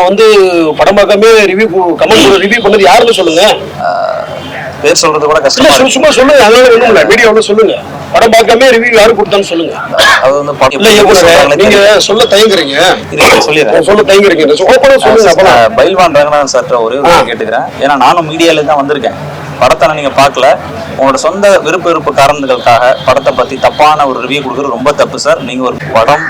வந்து படம் பார்க்காம ரிவ்யூ கமெண்ட் ரிவ்யூ பண்ணது யாருன்னு சொல்லுங்க. பேர் சொல்றது கூட கஷ்டம். சும்மா சொல்லுங்க, அதனால வேணும்ல மீடியாவோட சொல்லுங்க. படம் பார்க்காம ரிவ்யூ யாரு கொடுத்தான்னு சொல்லுங்க. அது வந்து நீங்க சொல்ல தயங்குறீங்க. சொல்ல தயங்குறீங்க, சொல்லுங்க. பைல்வான் ரங்கநாதன் சார்ட்ட ஒரே கேட்டுக்கிறேன். ஏன்னா நானும் மீடியால தான் வந்திருக்கேன். படத்தை நீங்க பார்க்கல, உங்களோட சொந்த விருப்ப காரணங்களுக்காக படத்தை பத்தி தப்பான ஒரு ரிவ்யூ கொடுக்குறது ரொம்ப தப்பு சார். நீங்க ஒரு படம்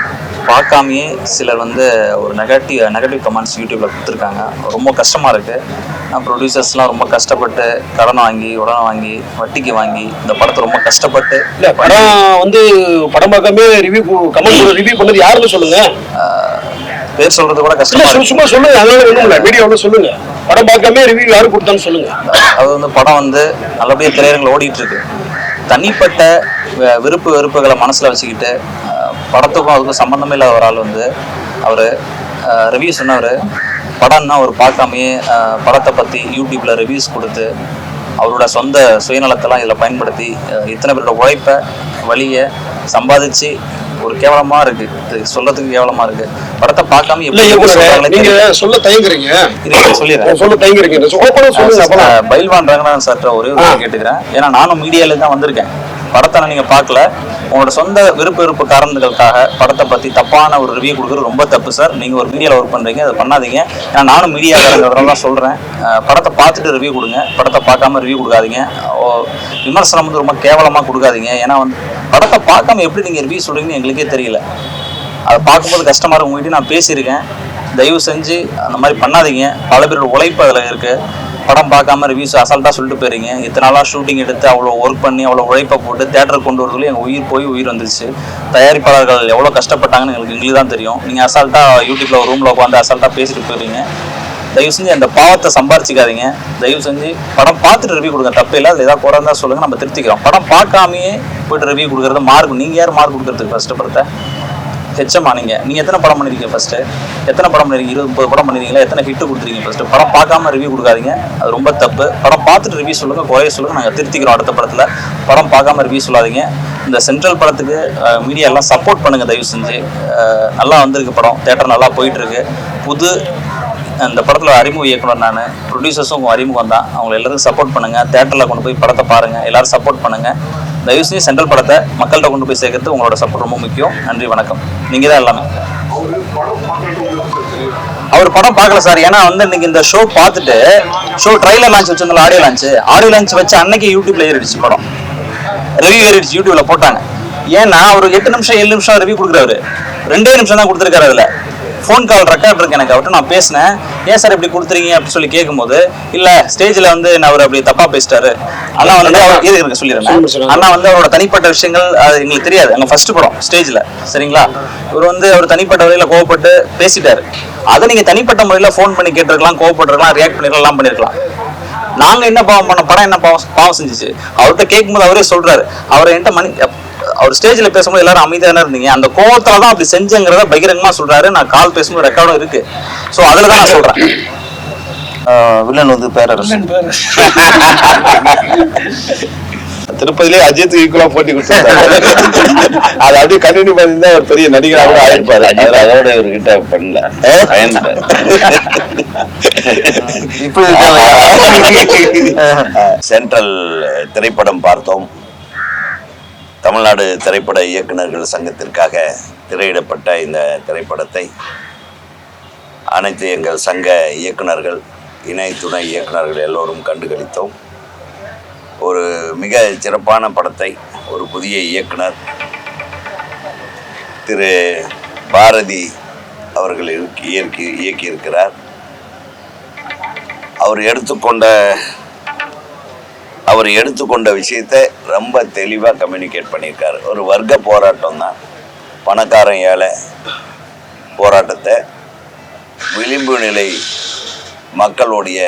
பார்க்காமையே சிலர் வந்து ஒரு நெகட்டிவ் கமெண்ட்ஸ் யூடியூப்ல கொடுத்துருக்காங்க. ரொம்ப கஷ்டமா இருக்கு. ப்ரொடியூசர்ஸ்லாம் ரொம்ப கஷ்டப்பட்டு கடன் வாங்கி உடனே வாங்கி வட்டிக்கு வாங்கி இந்த படத்தை ரொம்ப கஷ்டப்பட்டு படம் வந்து படம் பார்க்காம ரிவ்யூ கமெண்ட் ரிவ்யூ பண்ணது யாருன்னு சொல்லுங்க. பேர் சொல்றது கூட கஷ்டம். சும்மா சொல்லுங்க, அதனால வேணும்ல மீடியாவோட சொல்லுங்க. படம் பார்க்காம ரிவ்யூ யாரு கொடுத்தான்னு சொல்லுங்க. அது வந்து படம் வந்து நல்லபடியா திரையரங்கில் ஓடிட்டு இருக்கு. தனிப்பட்ட வெறுப்புகளை மனசுல வச்சுக்கிட்டு படத்துக்கும் அதுக்கும் சம்பந்தமே இல்லாத ஒரு ஆள் வந்து அவர் ரிவ்யூ சொன்னவர். படம்னா அவர் பார்க்காமையே படத்தை பற்றி யூடியூப்பில் ரிவ்யூஸ் கொடுத்து அவரோட சொந்த சுயநலத்தெல்லாம் இதில் பயன்படுத்தி இத்தனை பேரோட உழைப்பை வழியை சம்பாதிச்சு ஒரு கேவலமாக இருக்குது. இது சொல்கிறதுக்கு கேவலமாக இருக்குது. படத்தை பார்க்காம எப்படி சொல்ல தயங்குறீங்க. பைல்வான் ரங்கநாதன் சார்ட்ட ஒரே கேட்டுக்கிறேன். ஏன்னா நானும் மீடியால தான் வந்திருக்கேன். படத்தை நீங்கள் பார்க்கல, உங்களோட சொந்த விருப்ப காரணங்களுக்காக படத்தை பற்றி தப்பான ஒரு ரிவ்யூ கொடுக்குறது ரொம்ப தப்பு சார். நீங்கள் ஒரு மீடியாவில் ஒர்க் பண்ணுறீங்க, அதை பண்ணாதீங்க. ஏன்னா நானும் மீடியாவில் தான் சொல்கிறேன். படத்தை பார்த்துட்டு ரிவ்யூ கொடுங்க, படத்தை பார்க்காம ரிவ்யூ கொடுக்காதீங்க. விமர்சனம் வந்து ரொம்ப கேவலமாக கொடுக்காதீங்க. ஏன்னா வந்து படத்தை பார்க்காம எப்படி நீங்கள் ரிவ்யூ சொல்கிறீங்கன்னு எங்களுக்கே தெரியல. அதை பார்க்கும்போது கஷ்டமாக இருக்கும். உங்கள்கிட்ட நான் பேசியிருக்கேன். தயவு செஞ்சு அந்த மாதிரி பண்ணாதீங்க. பல பேரோட உழைப்பு அதில் இருக்குது. படம் பார்க்காம ரிவ்யூஸ் அசால்ட்டாக சொல்லிட்டு போயிருங்க. இத்தனை நாளாக ஷூட்டிங் எடுத்து அவ்வளோ ஒர்க் பண்ணி அவ்வளோ உழைப்பை போட்டு தேட்டருக்கு கொண்டு வரதுல எங்கள் உயிர் வந்துருச்சு. தயாரிப்பாளர்கள் எவ்வளோ கஷ்டப்பட்டாங்கன்னு எங்களுக்கு தான் தெரியும். நீங்கள் அசால்ட்டாக யூடியூப்பில் ஒரு ரூமில் உட்காந்து அசால்ட்டாக பேசிட்டு போயிருங்க. தயவு செஞ்சு அந்த பாவத்தை சம்பாரிச்சிக்காதீங்க. தயவு செஞ்சு படம் பார்த்துட்டு ரிவ்யூ கொடுங்க, தப்பு இல்லை. அதில் ஏதாவது குறை இருந்தால் சொல்லுங்கள், நம்ம திருத்திக்கிறோம். படம் பார்க்காமையே போய்ட்டு ரிவ்யூ கொடுக்குறது மார்க். நீங்கள் யார் மார்க் கொடுக்குறதுக்கு ஃபஸ்ட்டு படத்தை ஹெச்சமா நீங்கள் எத்தனை படம் பண்ணிருக்கீங்க? ஃபஸ்ட்டு எத்தனை படம் பண்ணிருக்கீங்க? 20-30 படம் பண்ணிருக்கீங்களா? எத்தனை ஹிட்டு கொடுத்துருக்கீங்க? ஃபஸ்ட்டு படம் பார்க்காம ரிவ்யூ கொடுக்காதீங்க, அது ரொம்ப தப்பு. படம் பார்த்துட்டு ரிவ்யூ சொல்லுங்கள், குறைய சொல்லுங்கள், நாங்கள் திருத்திக்கிறோம் அடுத்த படத்தில். படம் பார்க்காம ரிவ்யூ சொல்லாதீங்க. இந்த சென்ட்ரல் படத்துக்கு மீடியா எல்லாம் சப்போர்ட் பண்ணுங்கள் தயவு செஞ்சு. நல்லா வந்திருக்கு படம், தேட்டர் நல்லா போயிட்டுருக்கு. புது அந்த படத்தில் அறிமுக இயக்குனர் நான், ப்ரொடியூசர்ஸும் அறிமுகம் தான். அவங்க எல்லாருக்கும் சப்போர்ட் பண்ணுங்கள். தேட்டரில் கொண்டு போய் படத்தை பாருங்கள், எல்லோரும் சப்போர்ட் பண்ணுங்கள். தயவு செஞ்சு சென்ட்ரல் படத்தை மக்கள்கிட்ட கொண்டு போய் சேர்க்கறது உங்களோட சப்போர்ட் ரொம்ப முக்கியம். நன்றி, வணக்கம். நீங்கள் தான் எல்லாமே. அவர் படம் பார்க்கல சார். ஏன்னா வந்து இன்னைக்கு இந்த ஷோ பார்த்துட்டு ட்ரைலர் லான்ச் வச்சிருந்தாலும் ஆடியோ லான்ச் வச்சு அன்னைக்கு யூடியூப்ல ஏறிடுச்சு படம். ரிவ்யூ ஏறிடுச்சு, யூடியூப்ல போட்டாங்க. ஏன்னா ஒரு 8 நிமிஷம் 7 நிமிஷம் ரிவ்யூ கொடுக்குறாரு, 2 நிமிஷம் தான் கொடுத்துருக்காரு. அதில் ஃபோன் கால் ரெக்கார்ட் இருக்கு எனக்கு. அவர்கிட்ட நான் பேசினேன், ஏன் சார் இப்படி கொடுத்துறீங்க அப்படின்னு சொல்லி கேட்கும்போது, இல்லை ஸ்டேஜில் வந்து நான் அவர் அப்படி தப்பாக பேசிட்டாரு. அண்ணா வந்து இருக்க சொல்லிடுறேன். அண்ணா வந்து அவரோட தனிப்பட்ட விஷயங்கள் அது எங்களுக்கு தெரியாது. எங்கள் ஃபர்ஸ்ட் படம் ஸ்டேஜில், சரிங்களா? இவர் வந்து அவர் தனிப்பட்ட வகையில் கோவப்பட்டு பேசிட்டாரு. அதை நீங்கள் தனிப்பட்ட முறையில் ஃபோன் பண்ணி கேட்டிருக்கலாம், கோவப்பட்டிருக்கலாம், ரியாக்ட் பண்ணிருக்கலாம், பண்ணிருக்கலாம். நாங்கள் என்ன பாவம் பண்ண, படம் என்ன பாவம் செஞ்சிச்சு? அவர்கிட்ட கேட்கும்போது அவரே சொல்றாரு, அவர் என்கிட்ட அவர் ஸ்டேஜில் பேசும்போது எல்லாரும் அமைதியாக இருந்தீங்க, அந்த கோவத்தில் தான் அப்படி செஞ்சங்கிறத பகிரங்கமாக சொல்றாரு. நான் கால் பேசும்போது ரெக்கார்டும் இருக்கு. ஸோ அதில் தான் நான் சொல்றேன். வில்லன் வந்து பேரரசு. திருப்பதிலே அஜித் ஈக்குவலா போட்டி கொடுத்தாரு. அது அப்படியே கண்டினியூ பண்ணிருந்தா ஒரு பெரிய நடிகராக ஆயிருப்பாரு. அதோட இவர்கிட்ட பண்ணல. சென்ட்ரல் திரைப்படம் பார்த்தோம். தமிழ்நாடு திரைப்பட இயக்குநர்கள் சங்கத்திற்காக திரையிடப்பட்ட இந்த திரைப்படத்தை அனைத்து எங்கள் சங்க இயக்குநர்கள், இணை துணை இயக்குநர்கள் எல்லோரும் கண்டுகளித்தோம். ஒரு மிக சிறப்பான படத்தை ஒரு புதிய இயக்குனர் திரு பாரதி அவர்கள் இயக்கியிருக்கிறார். அவர் எடுத்துக்கொண்ட விஷயத்தை ரொம்ப தெளிவாக கம்யூனிகேட் பண்ணியிருக்காரு. ஒரு வர்க்க போராட்டம் தான், பணக்காரன் ஏழை போராட்டத்தை, விளிம்பு நிலை மக்களுடைய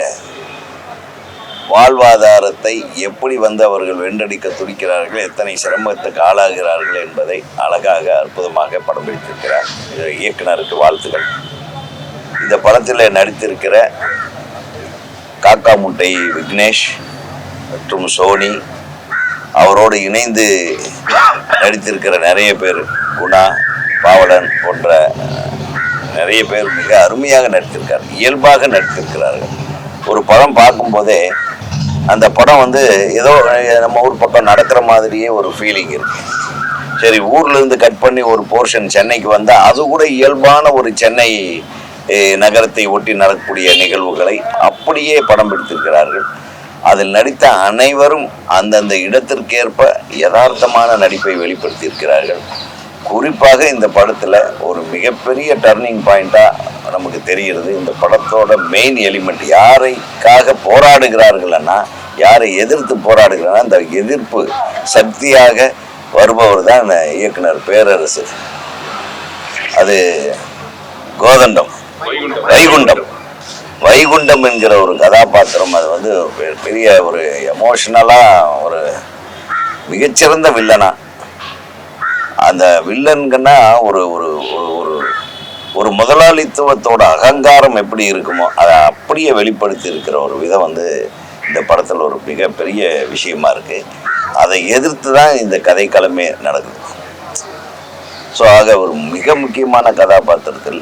வாழ்வாதாரத்தை எப்படி வந்து அவர்கள் வென்றடிக்க துடிக்கிறார்கள், எத்தனை சிரமத்துக்கு ஆளாகிறார்கள் என்பதை அழகாக அற்புதமாக படம் பிடித்திருக்கிறார். இயக்குனருக்கு வாழ்த்துக்கள். இந்த படத்தில் நடித்திருக்கிற காக்கா முட்டை விக்னேஷ் மற்றும் சோனி, அவரோடு இணைந்து நடித்திருக்கிற நிறைய பேர், குணா, பாவலன் போன்ற நிறைய பேர் மிக அருமையாக நடித்திருக்கார்கள், இயல்பாக நடித்திருக்கிறார்கள். ஒரு படம் பார்க்கும்போதே அந்த படம் வந்து ஏதோ நம்ம ஊர் பக்கம் நடக்கிற மாதிரியே ஒரு ஃபீலிங் இருக்கு. சரி, ஊர்ல இருந்து கட் பண்ணி ஒரு போர்ஷன் சென்னைக்கு வந்தால் அது கூட இயல்பான ஒரு சென்னை நகரத்தை ஒட்டி நடக்கக்கூடிய நிகழ்வுகளை அப்படியே படம் பிடித்திருக்கிறார்கள். அதில் நடித்த அனைவரும் அந்தந்த இடத்திற்கேற்ப யதார்த்தமான நடிப்பை வெளிப்படுத்தியிருக்கிறார்கள். குறிப்பாக இந்த படத்தில் ஒரு மிகப்பெரிய டர்னிங் பாயிண்டாக நமக்கு தெரிகிறது. இந்த படத்தோட மெயின் எலிமெண்ட் யாரைக்காக போராடுகிறார்கள்னா, யாரை எதிர்த்து போராடுகிறாங்கன்னா அந்த எதிர்ப்பு சக்தியாக வருபவர் தான் இயக்குனர் பேரரசு. அது கோதண்டம் வைகுண்டம் என்கிற ஒரு கதாபாத்திரம். அது வந்து பெரிய ஒரு எமோஷனலாக ஒரு மிகச்சிறந்த வில்லனா. அந்த வில்லன்கன்னா ஒரு ஒரு ஒரு ஒரு முதலாளித்துவத்தோட அகங்காரம் எப்படி இருக்குமோ அதை அப்படியே வெளிப்படுத்தி இருக்கிற ஒரு விதம் வந்து இந்த படத்தில் ஒரு மிகப்பெரிய விஷயமா இருக்கு. அதை எதிர்த்து தான் இந்த கதைக்களமே நடக்குது. ஸோ ஆக ஒரு மிக முக்கியமான கதாபாத்திரத்தில்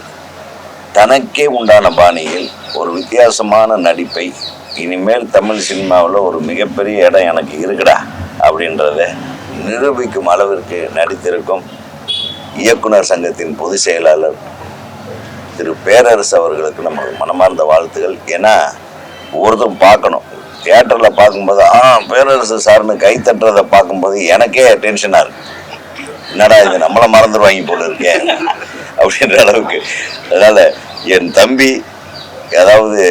தனக்கே உண்டான பாணியில் ஒரு வித்தியாசமான நடிப்பை இனிமேல் தமிழ் சினிமாவில் ஒரு மிகப்பெரிய இடம் எனக்கு இருக்குடா அப்படின்றத நிரூபிக்கும் அளவிற்கு நடித்திருக்கும் இயக்குனர் சங்கத்தின் பொதுச் செயலாளர் திரு பேரரசு அவர்களுக்கு நம்ம மனமார்ந்த வாழ்த்துகள். ஏன்னா ஒவ்வொருத்தரும் பார்க்கணும், தியேட்டரில் பார்க்கும்போது பேரரசு சார்னு கை தட்டுறதை பார்க்கும்போது எனக்கே டென்ஷனாக இருக்கு. என்னடா இது நம்மளை மறந்துடுவாங்க போல இருக்கேன் அப்படின்ற அளவுக்கு. அதனால் என் தம்பி, அதாவது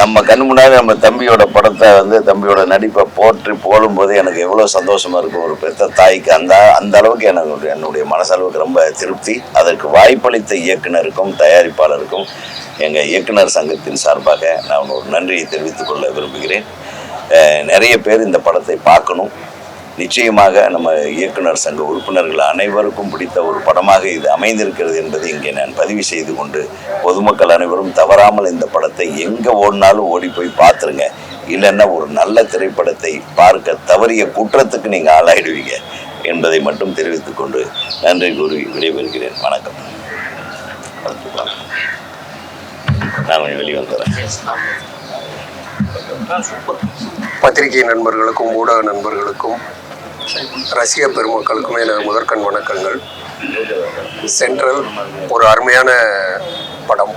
நம்ம கண் முன்னாடி நம்ம தம்பியோட படத்தை வந்து தம்பியோட நடிப்பை போற்றி போடும்போது எனக்கு எவ்வளோ சந்தோஷமாக இருக்கும். ஒரு பெத்த தாய்க்கு அந்த அளவுக்கு எனக்கு என்னுடைய மனசளவுக்கு ரொம்ப திருப்தி. அதற்கு வாய்ப்பளித்த இயக்குனருக்கும் தயாரிப்பாளருக்கும் எங்கள் இயக்குனர் சங்கத்தின் சார்பாக நான் ஒரு நன்றியை தெரிவித்துக் கொள்ள விரும்புகிறேன். நிறைய பேர் இந்த படத்தை பார்க்கணும். நிச்சயமாக நம்ம இயக்குனர் சங்க உறுப்பினர்கள் அனைவருக்கும் பிடித்த ஒரு படமாக இது அமைந்திருக்கிறது என்பதை இங்கே நான் பதிவு செய்து கொண்டு, பொதுமக்கள் அனைவரும் தவறாமல் இந்த படத்தை எங்கே ஓடினாலும் ஓடி போய் பார்த்துருங்க. இல்லைன்னா ஒரு நல்ல திரைப்படத்தை பார்க்க தவறிய குற்றத்துக்கு நீங்கள் ஆளாயிடுவீங்க என்பதை மட்டும் தெரிவித்துக் கொண்டு நன்றி கூறி விடைபெறுகிறேன். வணக்கம். நான் கொஞ்சம் வெளியே வந்துடுறேன். பத்திரிகை நண்பர்களுக்கும் ஊடக நண்பர்களுக்கும் ரசிக பெருமக்களுக்குமே எனது முதற்கண் வணக்கங்கள். சென்ட்ரல் ஒரு அருமையான படம்.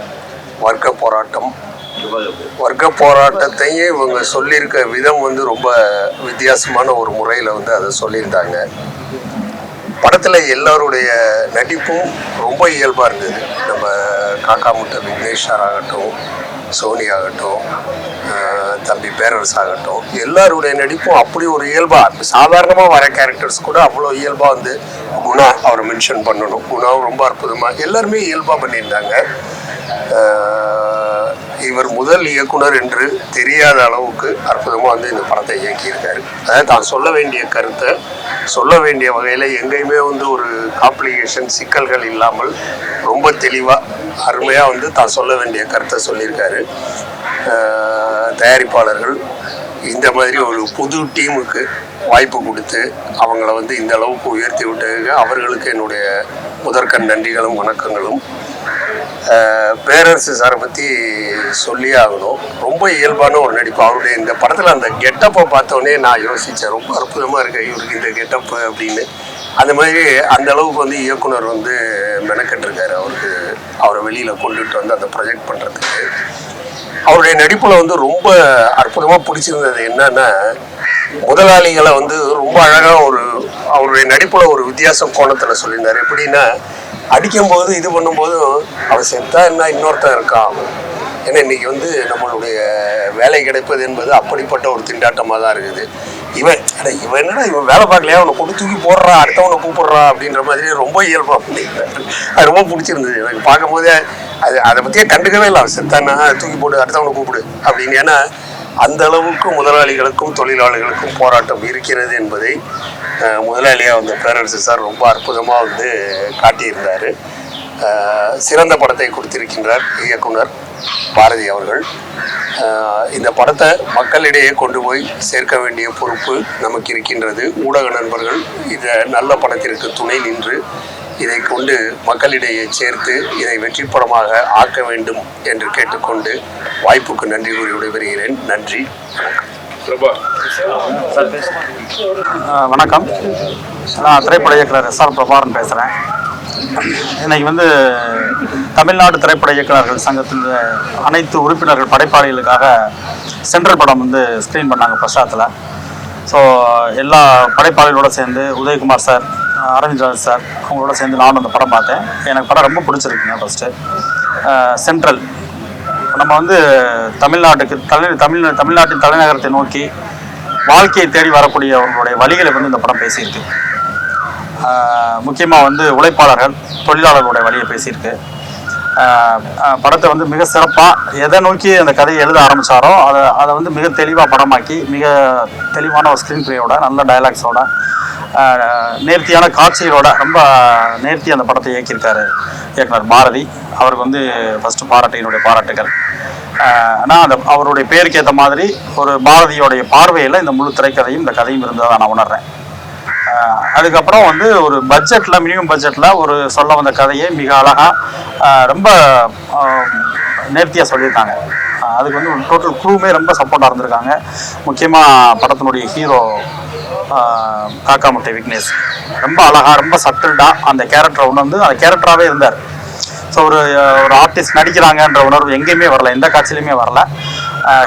வர்க்க போராட்டத்தையும் இவங்க சொல்லியிருக்க விதம் வந்து ரொம்ப வித்தியாசமான ஒரு முறையில் வந்து அதை சொல்லியிருந்தாங்க. படத்தில் எல்லாருடைய நடிப்பும் ரொம்ப இயல்பாக இருந்தது. நம்ம காக்கா முட்டை விக்னேஷ் சார் ஆகட்டும், சோனி ஆகட்டும், தம்பி பேரரசு ஆகட்டும், எல்லாருடைய நடிப்பும் அப்படி ஒரு இயல்பாக, சாதாரணமாக வர கேரக்டர்ஸ் கூட அவ்வளோ இயல்பாக வந்து குணா அவரை மென்ஷன் பண்ணணும். குணாவும் ரொம்ப அற்புதமாக எல்லாருமே இயல்பாக பண்ணியிருந்தாங்க. இவர் முதல் இயக்குனர் என்று தெரியாத அளவுக்கு அற்புதமாக வந்து இந்த படத்தை இயக்கியிருக்காரு. அதாவது தான் சொல்ல வேண்டிய கருத்தை சொல்ல வேண்டிய வகையில் எங்கேயுமே வந்து ஒரு காம்ப்ளிகேஷன் சிக்கல்கள் இல்லாமல் ரொம்ப தெளிவாக அருமையாக வந்து தான் சொல்ல வேண்டிய கருத்தை சொல்லியிருக்காரு. தயாரிப்பாளர்கள் இந்த மாதிரி ஒரு புது டீமுக்கு வாய்ப்பு கொடுத்து அவங்கள வந்து இந்த அளவுக்கு உயர்த்தி விட்டதுக்கு அவர்களுக்கு என்னுடைய முதற்கண் நன்றிகளும் வணக்கங்களும். பேரரசு சாரை பற்றி சொல்லியே ஆகணும். ரொம்ப இயல்பான ஒரு நடிப்பு. அவருடைய இந்த படத்தில் அந்த கெட்டப்பை பார்த்தோன்னே நான் யோசித்தேன், ரொம்ப அற்புதமாக இருக்கு இவருக்கு இந்த கெட்டப்பு அப்படின்னு. அந்த மாதிரி அந்த அளவுக்கு வந்து இயக்குனர் வந்து மெனக்கெட்டிருக்காரு அவரை வெளியில் கொண்டுட்டு வந்து அந்த ப்ரொஜெக்ட் பண்ணுறதுக்கு. அவருடைய நடிப்பில் வந்து ரொம்ப அற்புதமாக பிடிச்சிருந்தது என்னன்னா, முதலாளிகளை வந்து ரொம்ப அழகாக அவருடைய நடிப்பில் ஒரு வித்தியாச கோணத்தில் சொல்லியிருந்தார். எப்படின்னா, அடிக்கும்போது இது பண்ணும்போது அவர் செத்தா என்ன இன்னொருத்தன் இருக்கான். ஏன்னா இன்னைக்கு வந்து நம்மளுடைய வேலை கிடைப்பது என்பது அப்படிப்பட்ட ஒரு திண்டாட்டமாக தான் இருக்குது. இவன் என்னடா இவன் வேலை பார்க்கலையா, அவனை கொண்டு தூக்கி போடுறா, அடுத்தவனை கூப்பிடுறா அப்படின்ற மாதிரி ரொம்ப இயல்பாக பண்ணியிருந்தார். அது ரொம்ப பிடிச்சிருந்தது எனக்கு பார்க்கும்போதே. அதை பற்றியே கண்டுக்கவே இல்லை. அவன் செத்தானா தூக்கி போடு, அடுத்தவனை கூப்பிடு அப்படின்னு. ஏன்னா அந்த அளவுக்கு முதலாளிகளுக்கும் தொழிலாளர்களுக்கும் போராட்டம் இருக்கிறது என்பதை முதலாளியாக வந்து பேரரசு சார் ரொம்ப அற்புதமாக வந்து காட்டியிருந்தார். சிறந்த படத்தை கொடுத்திருக்கின்றார் இயக்குனர் பாரதி அவர்கள். இந்த படத்தை மக்களிடையே கொண்டு போய் சேர்க்க வேண்டிய பொறுப்பு நமக்கு இருக்கின்றது. ஊடக நண்பர்கள் இதை நல்ல படத்திற்கு துணை நின்று இதை கொண்டு மக்களிடையே சேர்த்து இதை வெற்றி படமாக ஆக்க வேண்டும் என்று கேட்டுக்கொண்டு வாய்ப்புக்கு நன்றி கூறி விடைபெறுகிறேன். நன்றி, வணக்கம். நான் திரைப்பட இயக்குனர் எஸ்ஆர் பிரபாகரன் பேசுகிறேன். இன்னைக்கு வந்து தமிழ்நாடு திரைப்பட இயக்குநர்கள் சங்கத்தில் அனைத்து உறுப்பினர்கள் படைப்பாளிகளுக்காக சென்ட்ரல் படம் வந்து ஸ்க்ரீன் பண்ணாங்க பிரசாத்தில். ஸோ எல்லா படைப்பாளிகளோட சேர்ந்து உதயகுமார் சார், அரவிந்த் ராஜ் சார் அவங்களோட சேர்ந்து நானும் அந்த படம் பார்த்தேன். எனக்கு படம் ரொம்ப பிடிச்சிருக்குங்க. ஃபஸ்ட்டு சென்ட்ரல் நம்ம வந்து தமிழ்நாட்டின் தலைநகரத்தை நோக்கி வாழ்க்கையை தேடி வரக்கூடியவர்களுடைய வழிகளை வந்து இந்த படம் பேசியிருக்கு. முக்கியமாக வந்து உழைப்பாளர்கள், தொழிலாளர்களுடைய வழியை பேசியிருக்கு. படத்தை வந்து மிக சிறப்பாக எதை நோக்கி அந்த கதையை எழுத ஆரம்பித்தாரோ அதை வந்து மிக தெளிவாக படமாக்கி, மிக தெளிவான ஒரு ஸ்க்ரீன் பிளேயோட, நல்ல டைலாக்ஸோட, நேர்த்தியான காட்சிகளோட ரொம்ப நேர்த்தி அந்த படத்தை இயக்கியிருக்காரு இயக்குனர் பாரதி. அவருக்கு வந்து ஃபஸ்ட்டு என்னுடைய பாராட்டுகள். ஆனால் அவருடைய பேருக்கு ஏற்ற மாதிரி ஒரு பாரதியோடைய பார்வையில் இந்த முழு திரைக்கதையும் இந்த கதையும் இருந்ததாக நான் உணர்றேன். அதுக்கப்புறம் வந்து ஒரு பட்ஜெட்டில், மினிமம் பட்ஜெட்டில் ஒரு சொல்ல வந்த கதையை மிக அழகாக ரொம்ப நேர்த்தியாக சொல்லியிருக்காங்க. அதுக்கு வந்து டோட்டல் க்ரூமே ரொம்ப சப்போர்ட்டாக இருந்திருக்காங்க. முக்கியமாக படத்தினுடைய ஹீரோ காக்காமுட்டை விக்னேஷ் ரொம்ப அழகாக, ரொம்ப சட்டில்டாக அந்த கேரக்டரை உணர்ந்து அந்த கேரக்டராகவே இருந்தார். ஸோ ஒரு ஆர்டிஸ்ட் நடிக்கிறாங்கன்ற உணர்வு எங்கேயுமே வரல, எந்த காட்சியிலையுமே வரல.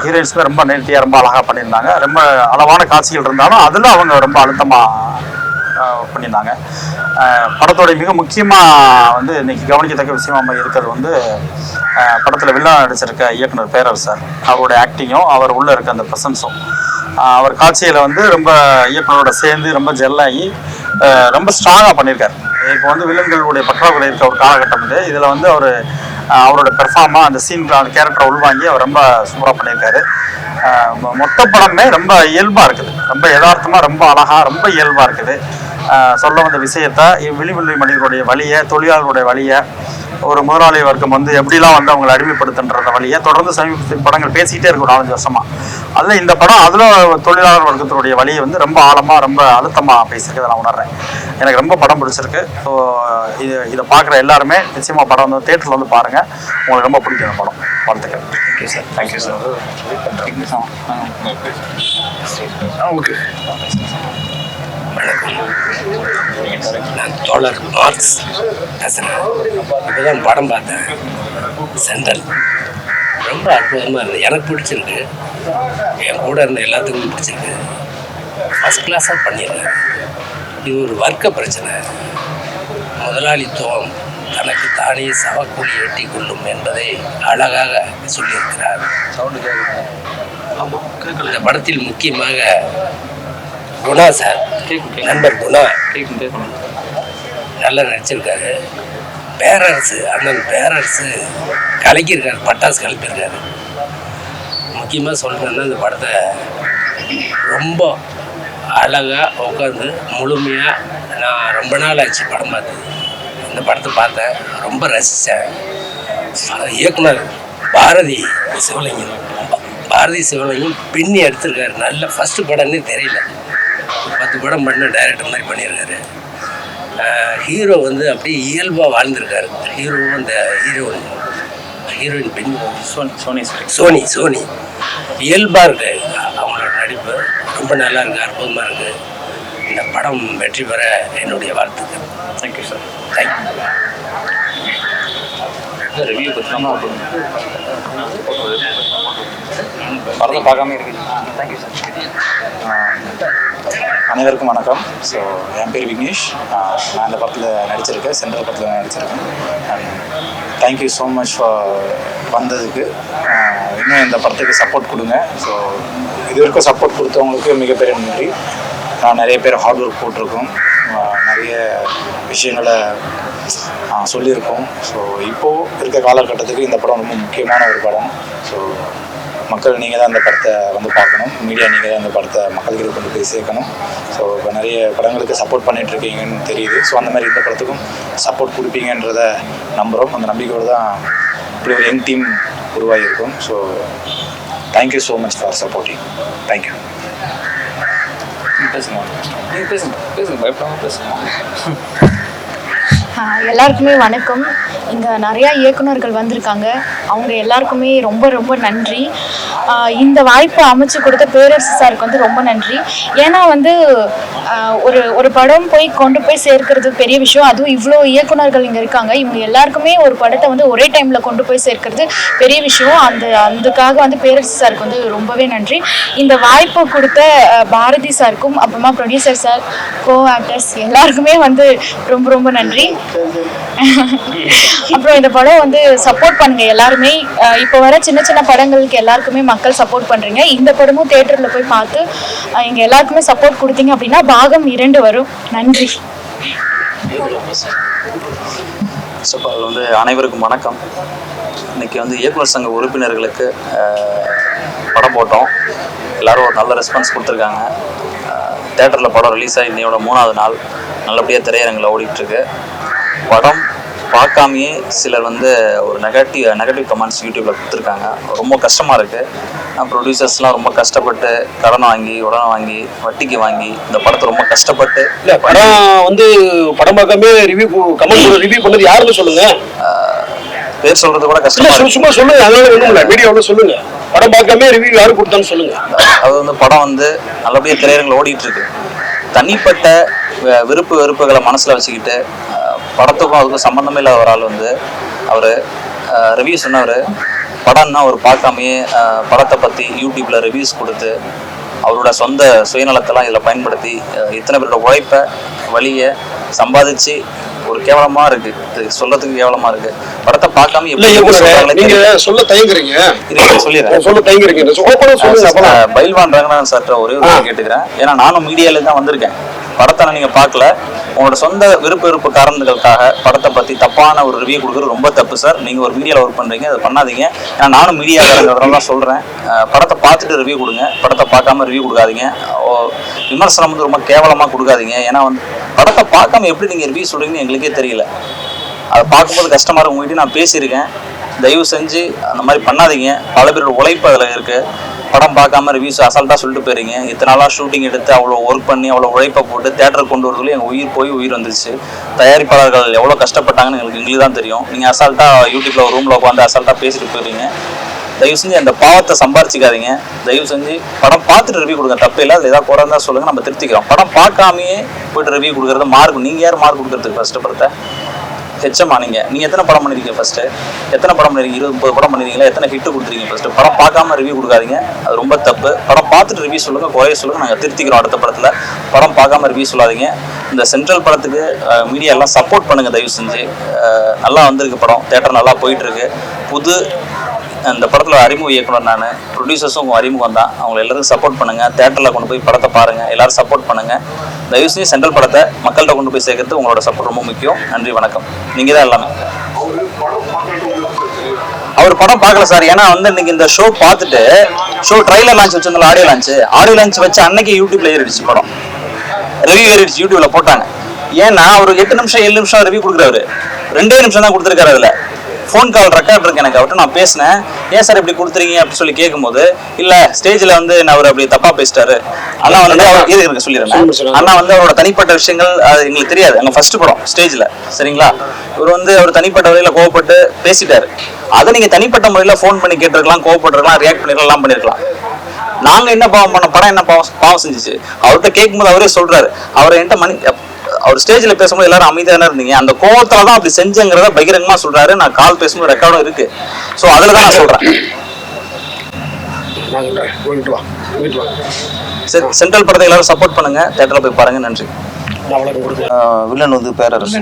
ஹீரோயின்ஸுமே ரொம்ப நேர்த்தியாக ரொம்ப அழகாக பண்ணியிருந்தாங்க. ரொம்ப அளவான காட்சிகள் இருந்தாலும் அதில் அவங்க ரொம்ப அழுத்தமாக பண்ணியிருந்தாங்க. படத்தோடைய மிக முக்கியமாக வந்து இன்றைக்கி கவனிக்கத்தக்க விஷயமா இருக்கிறது வந்து படத்தில் வில்லன் நடிச்சிருக்க இயக்குனர் பேரரசு சார். அவருடைய ஆக்டிங்கும் அவர் உள்ளே இருக்க அந்த ப்ரெசன்ஸும், அவர் காட்சியில் வந்து ரொம்ப இயக்குனரோட சேர்ந்து ரொம்ப ஜெல்லாகி ரொம்ப ஸ்ட்ராங்காக பண்ணியிருக்காரு. இப்போ வந்து வில்லன்களுடைய பற்றாக்குறை இருக்க ஒரு காலகட்டம் இது. இதில் வந்து அவரோட பெர்ஃபார்மாக அந்த சீன், அந்த கேரக்டரை உள்வாங்கி அவர் ரொம்ப சூப்பராக பண்ணியிருக்காரு. மொத்த படமே ரொம்ப இயல்பாக இருக்குது, ரொம்ப யதார்த்தமாக, ரொம்ப அழகாக, ரொம்ப இயல்பாக இருக்குது. சொல்ல வந்த விஷயத்த, விளிம்புள்ளி மனிதர்களுடைய வழியை, தொழிலாளர்களுடைய வழியை, ஒரு முதலாளி வர்க்கம் வந்து எப்படிலாம் வந்து அவங்களை அடிமைப்படுத்துன்ற வழியை தொடர்ந்து சமீப படங்கள் பேசிக்கிட்டே இருக்கும் 4-5 வருஷமாக. அதில் இந்த படம் அதில் தொழிலாளர் வர்க்கத்தினுடைய வழியை வந்து ரொம்ப ஆழமாக, ரொம்ப அழுத்தமாக பேசியிருக்கிறத நான் உணர்றேன். எனக்கு ரொம்ப படம் பிடிச்சிருக்கு. ஸோ இதை பார்க்குற எல்லாருமே நிச்சயமாக படம் வந்து தேட்டரில் வந்து பாருங்கள், உங்களுக்கு ரொம்ப பிடிக்கும் இந்த படம். வாழ்த்துக்கள். Thank you sir. Thank you sir. Okay, நான் தோழர் மார்க்ஸ் பேசுகிறேன். இப்போதான் படம் பார்த்தேன், சென்ட்ரல். ரொம்ப அற்புதமாக இருந்தது, எனக்கு பிடிச்சிருக்கு. என் கூட இருந்த எல்லாத்துக்கும் பிடிச்சிருக்கு. ஃபஸ்ட் கிளாஸாக பண்ணிடுறேன். இது ஒரு வர்க்க பிரச்சனை. முதலாளித்துவம் தனக்கு தானே சவக்கூலி வெட்டி கொள்ளும் என்பதை அழகாக சொல்லியிருக்கிறார். இந்த படத்தில் முக்கியமாக குணா சார், நண்பர் குணா நல்லா நடிச்சிருக்காரு. பேரரசு, அண்ணன் பேரரசு கலக்கியிருக்காரு, பட்டாசு கலப்பியிருக்காரு. முக்கியமாக சொல்லணுன்னா இந்த படத்தை ரொம்ப அழகாக உட்காந்து முழுமையாக, நான் ரொம்ப நாள் ஆச்சு படம் பார்த்தது. இந்த படத்தை பார்த்தேன், ரொம்ப ரசித்தேன். இயக்குனர் பாரதி சிவலிங்கம் பின்னி எடுத்திருக்காரு. நல்ல ஃபஸ்ட்டு படம்னே தெரியல, 10 படம் பண்ண டைரக்டர் மாதிரி பண்ணியிருக்காரு. ஹீரோ வந்து அப்படியே இயல்பாக வாழ்ந்திருக்காரு. ஹீரோவும் அந்த ஹீரோயின் பெண் சோனி இயல்பாக இருக்கு. அவங்களோட நடிப்பு ரொம்ப நல்லா இருக்குது, அற்புதமாக இருக்குது. இந்த படம் வெற்றி பெற என்னுடைய வாழ்த்துக்கள். Thank you sir. தேங்க்யூ. ரிவ்யூ படத்தை பார்க்காம இருக்கு. Thank you sir. அனைவருக்கும் வணக்கம். ஸோ என் பேர் விக்னேஷ். நான் இந்த படத்தில் நடிச்சிருக்கேன், சென்ட்ரல் படத்தில் நடிச்சிருக்கேன். தேங்க்யூ ஸோ மச் ஃபார் வந்ததுக்கு. இன்னும் இந்த படத்துக்கு சப்போர்ட் கொடுங்க. ஸோ இது வரைக்கும் சப்போர்ட் கொடுத்தவங்களுக்கு மிகப்பெரிய நன்றி. நான் நிறைய பேர் ஹார்ட் ஒர்க் போட்டிருக்கோம், நிறைய விஷயங்களை சொல்லியிருக்கோம். ஸோ இப்போது இருக்க காலகட்டத்துக்கு இந்த படம் ரொம்ப முக்கியமான ஒரு படம். ஸோ மக்கள் நீங்கள் தான் இந்த படத்தை வந்து பார்க்கணும், மீடியா நீங்கள் தான் இந்த படத்தை மக்கள்கிட்ட கொண்டு போய் சேர்க்கணும். ஸோ இப்போ நிறைய படங்களுக்கு சப்போர்ட் பண்ணிகிட்ருக்கீங்கன்னு தெரியுது. ஸோ அந்த மாதிரி இந்த படத்துக்கும் சப்போர்ட் கொடுப்பீங்கன்றத நம்புகிறோம். அந்த நம்பிக்கையோடு தான் இப்படி ஒரு யங் டீம் உருவாகியிருக்கும். So thank you so much for supporting. Thank you. பேசுங்க, நீங்கள் பேசுங்க, பயப்படாமல் பேசுங்க. எல்லாருக்குமே வணக்கம். இங்கே நிறையா இயக்குனர்கள் வந்திருக்காங்க. அவங்க எல்லாருக்குமே ரொம்ப ரொம்ப நன்றி. இந்த வாய்ப்பை அமைச்சு கொடுத்த பேரரசு சாருக்கு வந்து ரொம்ப நன்றி. ஏன்னா வந்து ஒரு படம் கொண்டு போய் சேர்க்கிறது பெரிய விஷயம். அதுவும் இவ்வளோ இயக்குனர்கள் இங்கே இருக்காங்க. இவங்க எல்லாருக்குமே ஒரு படத்தை வந்து ஒரே டைமில் கொண்டு போய் சேர்க்கிறது பெரிய விஷயம். அதுக்காக வந்து பேரரசு சாருக்கு வந்து ரொம்பவே நன்றி. இந்த வாய்ப்பு கொடுத்த பாரதி சாருக்கும் அப்புறமா ப்ரொடியூசர் சார், கோ ஆக்டர்ஸ் எல்லாருக்குமே வந்து ரொம்ப ரொம்ப நன்றி. அப்புறம் இந்த படம் வந்து சப்போர்ட் பண்ணுங்க எல்லாருமே. இப்போ வர சின்ன சின்ன படங்களுக்கு எல்லாருக்குமே மக்கள் சப்போர்ட் பண்றீங்க. இந்த படமும் தியேட்டர்ல போய் பார்த்து இங்க எல்லாருக்குமே சப்போர்ட் கொடுத்தீங்க அப்படின்னா பாகம் 2 வரும். நன்றி. சூப்பர். வந்து அனைவருக்கும் வணக்கம். இன்னைக்கு வந்து இயக்குனர் சங்க உறுப்பினர்களுக்கு படம் போட்டோம். எல்லாரும் ஒரு நல்ல ரெஸ்பான்ஸ் கொடுத்துருக்காங்க. தேட்டரில் படம் ரிலீஸ் ஆகி இன்னையோட 3வது நாள் நல்லபடியாக திரையரங்கில் ஓடிட்டுருக்கு. படம் பார்க்காமையே சிலர் வந்து ஒரு நெகட்டிவ் கமெண்ட்ஸ் யூடியூப்பில் கொடுத்துருக்காங்க. ரொம்ப கஷ்டமாக இருக்குது. ப்ரொடியூசர்ஸ்லாம் ரொம்ப கஷ்டப்பட்டு கடன் வாங்கி வாங்கி வட்டிக்கு வாங்கி இந்த படத்தை ரொம்ப கஷ்டப்பட்டு இல்லை படம் வந்து படம் பார்க்காம ரிவ்யூ பண்ணது யாருன்னு சொல்லுங்க. பேர் சொல்றது கூட கஷ்டம். சும்மா சொல்லுங்க, அதனால ஒண்ணும் வீடியோவில் சொல்லுங்க. படம் பார்க்காம ரிவ்யூ யாரு கொடுத்தான்னு சொல்லுங்க. அது வந்து படம் வந்து நல்லபடியாக திரையரங்கில் ஓடிட்டு இருக்கு. தனிப்பட்ட வெறுப்புகளை மனசில் வச்சுக்கிட்டு படத்துக்கும் அதுக்கும் சம்மந்தமே இல்லாத ஒரு ஆள் வந்து அவர் ரிவ்யூ சொன்னவர். படம்னா அவர் பார்க்காமையே படத்தை பற்றி யூடியூப்பில் ரிவ்யூஸ் கொடுத்து அவரோட சொந்த சுயநலத்தெல்லாம் இதில் பயன்படுத்தி இத்தனை பேரோட உழைப்பை வழியை சம்பாதிச்சு ஒரு கேவலமா இருக்கு. சொல்றதுக்கு கேவலமா இருக்கு. படத்தை பார்க்காம சொல்ல தயங்குறீங்க. பைல்வான் ரங்கநாதன் சார்ட்ட ஒரே ஒரு கேட்டுக்கிறேன். ஏன்னா நானும் மீடியால தான் வந்திருக்கேன். படத்தை நீங்க பார்க்கல. உங்களோட சொந்த விருப்ப காரணங்களுக்காக படத்தை பத்தி தப்பான ஒரு ரிவ்யூ கொடுக்குறது ரொம்ப தப்பு சார். நீங்க ஒரு மீடியாவில் ஒர்க் பண்றீங்க, அதை பண்ணாதீங்க. ஏன்னா நானும் மீடியாவில் சொல்றேன். படத்தை பார்த்துட்டு ரிவ்யூ கொடுங்க. படத்தை பார்க்காம ரிவ்யூ கொடுக்காதீங்க. விமர்சனம் வந்து ரொம்ப கேவலமா கொடுக்காதீங்க. ஏன்னா வந்து படத்தை பார்க்காம எப்படி நீங்க ரிவ்யூ சொல்றீங்கன்னு எங்களுக்கே தெரியல. அதை பார்க்கும்போது கஷ்டமா இருக்கும். உங்ககிட்ட நான் பேசியிருக்கேன். தயவு செஞ்சு அந்த மாதிரி பண்ணாதீங்க. பல பேரோட உழைப்பு அதில் இருக்கு. படம் பார்க்காம ரிவ்யூஸ் அசால்ட்டாக சொல்லிட்டு போயிருங்க. இத்தனை நாளாக ஷூட்டிங் எடுத்து அவ்வளோ ஒர்க் பண்ணி அவ்வளோ உழைப்பை போட்டு தேட்டருக்கு கொண்டு வரதுல எங்கள் உயிர் வந்துச்சு. தயாரிப்பாளர்கள் எவ்வளோ கஷ்டப்பட்டாங்கன்னு எங்களுக்கு தான் தெரியும். நீங்கள் அசால்ட்டாக யூடியூப்ல ஒரு ரூமில் உட்காந்து அசால்ட்டாக பேசிட்டு போயிருங்க. தயவு செஞ்சு அந்த பாவத்தை சம்பாரிச்சிக்காதீங்க. தயவு செஞ்சு படம் பார்த்துட்டு ரிவ்யூ கொடுங்க. தப்பு இல்லை. அதில் ஏதாவது குறைந்தா சொல்லுங்கள், நம்ம திருத்திக்கிறோம். படம் பார்க்காமையே போய்ட்டு ரிவ்யூ கொடுக்குறது மார்க். நீங்கள் யார் மார்க் கொடுக்குறதுக்கு ஃபஸ்ட்டு படத்தை ஹெச்சமா நீங்கள் எத்தனை படம் பண்ணிருக்கீங்க? ஃபர்ஸ்ட்டு எத்தனை படம் பண்ணிருக்கீங்க? 20-30 படம் பண்ணிருக்கீங்களா? எத்தனை ஹிட்டு கொடுத்துருக்கீங்க? ஃபர்ஸ்ட்டு படம் பார்க்காம ரிவ்யூ கொடுக்காதீங்க. அது ரொம்ப தப்பு. படம் பார்த்துட்டு ரிவ்யூ சொல்லுங்கள், குறைய சொல்லுங்கள், நாங்கள் திருத்திக்கிறோம் அடுத்த படத்தில். படம் பார்க்காம ரிவ்யூ சொல்லாதீங்க. இந்த சென்ட்ரல் படத்துக்கு மீடியா எல்லாம் சப்போர்ட் பண்ணுங்கள் தயவு செஞ்சு. நல்லா வந்திருக்கு படம். தேட்டர் நல்லா போயிட்டுருக்கு. புது இந்த படத்தில் அறிமுக இயக்குனர் நான். ப்ரொடியூசர்ஸும் அறிமுகம் தான். அவங்க எல்லாருக்கும் சப்போர்ட் பண்ணுங்கள். தேட்டரில் கொண்டு போய் படத்தை பாருங்கள். எல்லோரும் சப்போர்ட் பண்ணுங்கள். தயவு செஞ்சு சென்ட்ரல் படத்தை மக்கள்கிட்ட கொண்டு போய் சேர்க்கறது உங்களோட சப்போர்ட் ரொம்ப முக்கியம். நன்றி, வணக்கம். நீங்கள் தான் எல்லாமே. அவர் படம் பார்க்கல சார். ஏன்னா வந்து இன்னைக்கு இந்த ஷோ பார்த்துட்டு ட்ரைலர் லான்ச் வச்சிருந்தாலும் ஆடியோ லான்ச் வச்சு அன்னைக்கு யூடியூப்ல ஏறிடுச்சு படம். ரிவ்யூ ஏறிடுச்சு, யூடியூப்ல போட்டாங்க. ஏன்னா ஒரு 8 நிமிஷம் 7 நிமிஷம் ரிவ்யூ கொடுக்குறாரு. 2 நிமிஷம் தான் கொடுத்துருக்காரு. அதில் ஃபோன் கால் ரெக்கார்ட் இருக்கு எனக்கு. அவர்கிட்ட நான் பேசினேன். ஏன் சார் இப்படி கொடுத்துறீங்க அப்படின்னு சொல்லி கேட்கும்போது, இல்லை ஸ்டேஜில் வந்து நான் அவர் அப்படி தப்பாக பேசிட்டாரு. அண்ணா வந்து இருக்கு சொல்லிடுறேன். அண்ணா வந்து அவரோட தனிப்பட்ட விஷயங்கள் அது எங்களுக்கு தெரியாது. அங்கே ஃபர்ஸ்ட் படம் ஸ்டேஜில், சரிங்களா? இவர் வந்து அவர் தனிப்பட்ட வகையில் கோவப்பட்டு பேசிட்டாரு. அதை நீங்கள் தனிப்பட்ட முறையில் ஃபோன் பண்ணி கேட்டிருக்கலாம், கோவப்பட்டிருக்கலாம், ரியாக்ட் பண்ணிருக்கலாம், எல்லாம் பண்ணியிருக்கலாம். நாங்கள் என்ன பாவம் பண்ண, படம் என்ன பாவம் செஞ்சிச்சு? அவர்கிட்ட கேட்கும்போது அவரே சொல்றாரு. அவர் என்கிட்ட அவர் ஸ்டேஜ்ல பேசும்போது எல்லாரும் அமைதியான இருந்தீங்க. அந்த கோவத்தால தான் அப்படி செஞ்சங்கிறத பகிரங்கமா சொல்றாரு. நான் கால் பேசும்போது ரெக்கார்டும் இருக்கு. ஸோ அதுல தான் நான் சொல்றேன். சரி, சென்ட்ரல் படத்தை எல்லாரும் சப்போர்ட் பண்ணுங்க. தேட்டர்ல போய் பாருங்க. நன்றி. வில்லன் வந்து பேரரசு.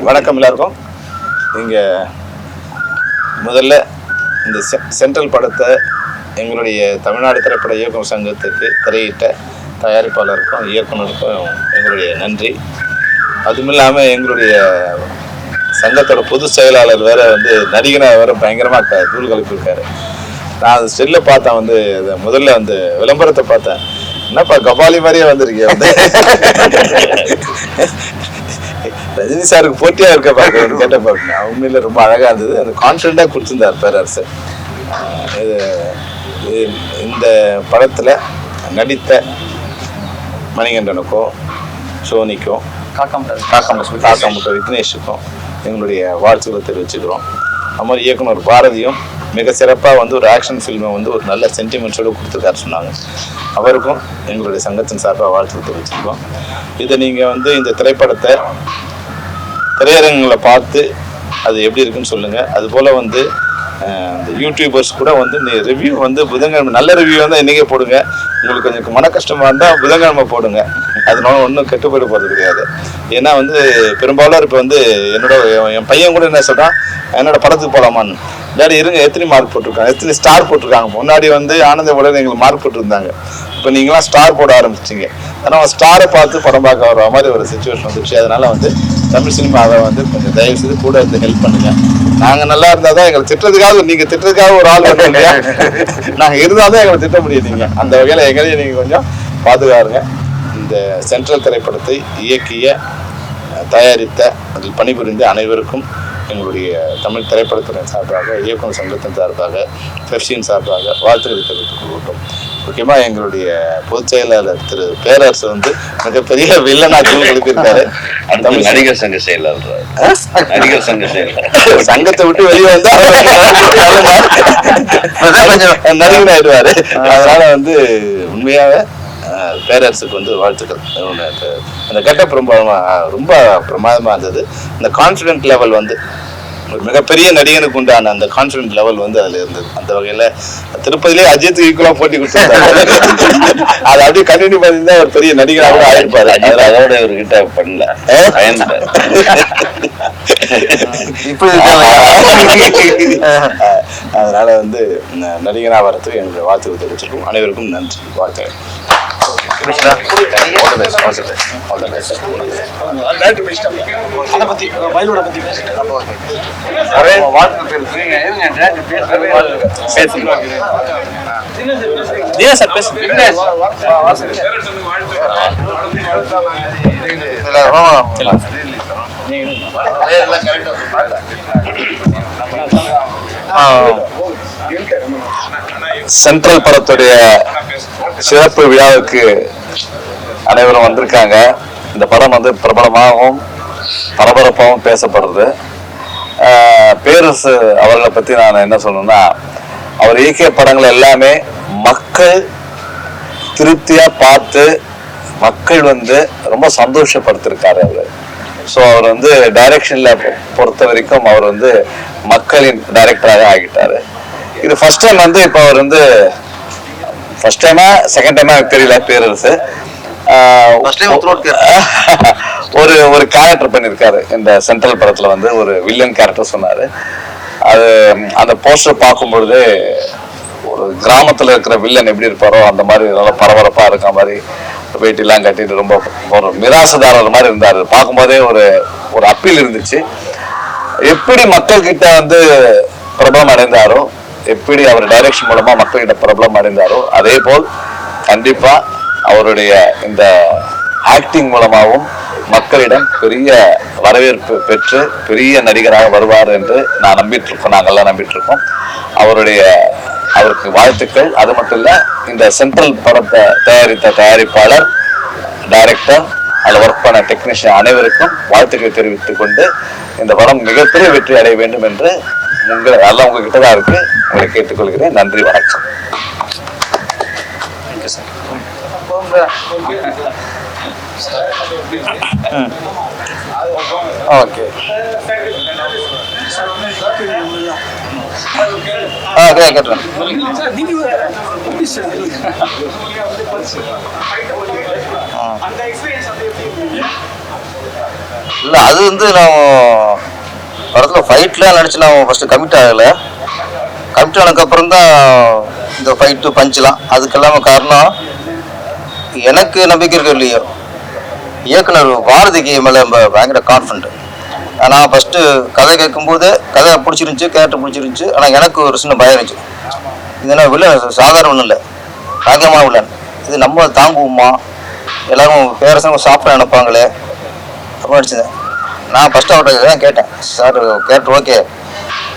வணக்கம் எல்லாருக்கும். இங்க முதல்ல இந்த சென்ட்ரல் படத்தை எங்களுடைய தமிழ்நாடு திரைப்பட இயக்குனர் சங்கத்துக்கு திரையிட்ட தயாரிப்பாளருக்கும் இயக்குனருக்கும் எங்களுடைய நன்றி. அதுவும் இல்லாமல் எங்களுடைய சங்கத்தோட பொதுச் செயலாளர் வேற வந்து நடிகனாக வேற பயங்கரமாக தூள் கலப்பிருக்காரு. நான் அந்த ஸ்டில்ல பார்த்தேன். வந்து முதல்ல வந்து விளம்பரத்தை பார்த்தேன். என்னப்பா கபாலி மாதிரியே வந்திருக்கேன். ரஜினி சாருக்கு போட்டியாக இருக்க பார்க்க கேட்ட பார்க்கணும். உண்மையில ரொம்ப அழகாக இருந்தது. அந்த கான்ஃபிடென்ட்டாக கொடுத்துருந்தார் பேரரசு. இந்த படத்தில் நடித்த மணிகண்டனுக்கோ, சோனிக்கும், காக்காமுட்டை விக்னேஷுக்கும் எங்களுடைய வாழ்த்துக்களை தெரிவிச்சுக்கிறோம். அது மாதிரி இயக்குனர் பாரதியும் மிக சிறப்பாக வந்து ஒரு ஆக்ஷன் ஃபில்மை வந்து ஒரு நல்ல சென்டிமெண்ட்ஸோடு கொடுத்துருக்காரு சொன்னாங்க. அவருக்கும் எங்களுடைய சங்கத்தின் சார்பாக வாழ்த்துக்கள் தெரிவிச்சுக்கிறோம். இதை நீங்கள் வந்து இந்த திரைப்படத்தை திரையரங்களை பார்த்து அது எப்படி இருக்குன்னு சொல்லுங்கள். அதுபோல் வந்து இந்த யூடியூபர்ஸ் கூட வந்து ரிவ்யூ வந்து புதன்கிழமை நல்ல ரிவ்யூ வந்து இன்றைக்கே போடுங்க. உங்களுக்கு கொஞ்சம் மன கஷ்டமாக இருந்தால் புதன்கிழமை போடுங்க. அதனால ஒன்றும் கெட்டுப்போயிட போகிறது கிடையாது. ஏன்னா வந்து பெரும்பாலும் இப்போ வந்து என் பையன் கூட என்ன சொல்கிறான், என்னோட படத்துக்கு போகலாமான்னு. டேடி இருங்க, எத்தனை மார்க் போட்டிருக்காங்க, எத்தனை ஸ்டார் போட்டிருக்காங்க. முன்னாடி வந்து ஆனந்த உடனே எங்களுக்கு மார்க் போட்டிருந்தாங்க. இப்போ நீங்களாம் ஸ்டார் போட ஆரம்பிச்சிங்க. ஆனால் ஸ்டாரை பார்த்து படம் பார்க்க வர மாதிரி ஒரு சுச்சுவேஷன் வந்துச்சு. அதனால வந்து தமிழ் சினிமாவை வந்து கொஞ்சம் தயவு செய்து கூட இருந்து ஹெல்ப் பண்ணுங்க. நாங்கள் நல்லா இருந்தால் தான் எங்களை திட்டுறதுக்காக, நீங்கள் திட்டுறதுக்காக ஒரு ஆள் வந்து இல்லையா, நாங்கள் இருந்தால் தான் எங்களை திட்ட முடியும். நீங்கள் அந்த வகையில் எங்களையும் நீங்கள் கொஞ்சம் பாதுகாருங்க. இந்த சென்ட்ரல் திரைப்படத்தை இயக்கிய, தயாரித்த, அதில் பணிபுரிந்த அனைவருக்கும் எங்களுடைய தமிழ் திரைப்படத்தின் சார்பாக, இயக்குனர் சங்கத்தின் சார்பாக, பெப்சியின் சார்பாக வாழ்த்துக்களை தெரிவித்துக் கொள்கிறோம். முக்கியமாக எங்களுடைய பொதுச் செயலாளர் திரு பேரரசு வந்து மிகப்பெரிய வில்லனா எழுப்பியிருக்காரு. அந்த நடிகர் சங்க செயலாளர், நடிகர் சங்க செயலாளர் சங்கத்தை விட்டு வெளியே வந்தா கொஞ்சம் நடிகன் ஆயிடுவாரு. அதனால வந்து உண்மையாக பேரரசுக்கு வந்து வாழ்த்துக்கள். அந்த கெட்டப் ரொம்ப பிரமாதமாக இருந்தது. அந்த கான்ஃபிடென்ட் லெவல் வந்து ஒரு மிகப்பெரிய நடிகனுக்கு உண்டான அந்த கான்ஃபிடென்ட் லெவல் வந்து அதில் இருந்தது. அந்த வகையில் திருப்பதிலே அஜித் ஈக்குவலாக போட்டி கொடுத்துருந்தாரு. அதை அப்படியே கண்டினியூ பண்ணியிருந்தா ஒரு பெரிய நடிகராக ஆயிருப்பாரு. அதோட இவர்கிட்ட பண்ணல. அதனால வந்து நடிகனாக வரத்துக்கு எங்களுடைய வாழ்த்துக்கள் தெரிவிச்சிருக்கோம். அனைவருக்கும் நன்றி, வாழ்த்துக்கள். சென்ட்ரல் படத்துடைய சிறப்பு விழாவுக்கு அனைவரும் வந்திருக்காங்க. இந்த படம் வந்து பிரபலமாகவும் பரபரப்பாகவும் பேசப்படுறது. பேரரசு அவர்களை பற்றி நான் என்ன சொல்லணும்னா, அவர் இயக்கிய படங்கள் எல்லாமே மக்கள் திருப்தியாக பார்த்து மக்கள் வந்து ரொம்ப சந்தோஷப்படுத்திருக்காரு அவர். ஸோ அவர் வந்து டைரக்ஷனில் பொறுத்த வரைக்கும் அவர் வந்து மக்களின் டைரக்டராக ஆகிட்டார். இது ஃபர்ஸ்ட் டைம் வந்து இப்போ அவர் வந்து ஃபர்ஸ்ட் டைமா செகண்ட் டைமா தெரியல, பேரரசு ஒரு கேரக்டர் பண்ணியிருக்காரு இந்த சென்ட்ரல் படத்தில். வந்து ஒரு வில்லன் கேரக்டர் சொன்னார். அது அந்த போஸ்டர் பார்க்கும்பொழுது ஒரு கிராமத்தில் இருக்கிற வில்லன் எப்படி இருப்பாரோ அந்த மாதிரி நல்லா பரபரப்பாக இருக்க மாதிரி வேட்டிலாம் கட்டிட்டு ரொம்ப ஒரு மிராசுதாரர் மாதிரி இருந்தார். பார்க்கும்போதே ஒரு அப்பீல் இருந்துச்சு. எப்படி மக்கள்கிட்ட வந்து பிரபலம் அடைந்தாரோ, எப்படி அவர் டைரக்ஷன் மூலமா மக்கள்கிட்ட பிரபலம் அடைந்தாரோ, அதே போல் கண்டிப்பா அவருடைய இந்த ஆக்டிங் மூலமாகவும் மக்களிடம் பெரிய வரவேற்பு பெற்று பெரிய நடிகராக வருவார் என்று நாங்கள்லாம் நம்பிட்டு இருக்கோம். அவருக்கு வாழ்த்துக்கள். அது மட்டும் இல்ல, இந்த சென்ட்ரல் படத்தை தயாரித்த தயாரிப்பாளர், டைரக்டர், அதில் ஒர்க் பண்ண டெக்னீஷியன் அனைவருக்கும் வாழ்த்துக்களை தெரிவித்துக் கொண்டு இந்த படம் மிகப்பெரிய வெற்றி அடைய வேண்டும் என்று எல்லாம் உங்ககிட்ட தான் இருக்கு, உங்களை கேட்டுக்கொள்கிறேன். நன்றி, வணக்கம். ஓகே, கேட்டுறேன். இல்லை, அது வந்து நான் படத்தில் ஃபைட்லாம் நினச்சி நான் ஃபஸ்ட்டு கமிட் ஆகலை. கமிட் ஆனதுக்கப்புறம் தான் இந்த ஃபைட்டு பஞ்செலாம். அதுக்கெல்லாம காரணம் எனக்கு நம்பிக்கை இருக்க இல்லையோ, இயக்குனர் பாரதிக்கு மேலே பயங்கர கான்ஃபிடென்ட். நான் ஃபஸ்ட்டு கதை கேட்கும்போது கதை பிடிச்சிருந்துச்சி, கேரக்டர் பிடிச்சிருந்துச்சி. ஆனால் எனக்கு ஒரு சின்ன பயம் இருந்துச்சு. இது என்ன வில்லன் சாதாரண ஒன்றும் இல்லை, ராஜமான வில்லன். இது நம்ம தாங்குவோமா, எல்லோரும் பேரரசங்க சாப்பிட நினைப்பாங்களே அப்படின்னு நினச்சிதேன். நான் ஃபஸ்ட்டு அவர்கிட்ட தான் கேட்டேன், சார் கேரக்டர் ஓகே,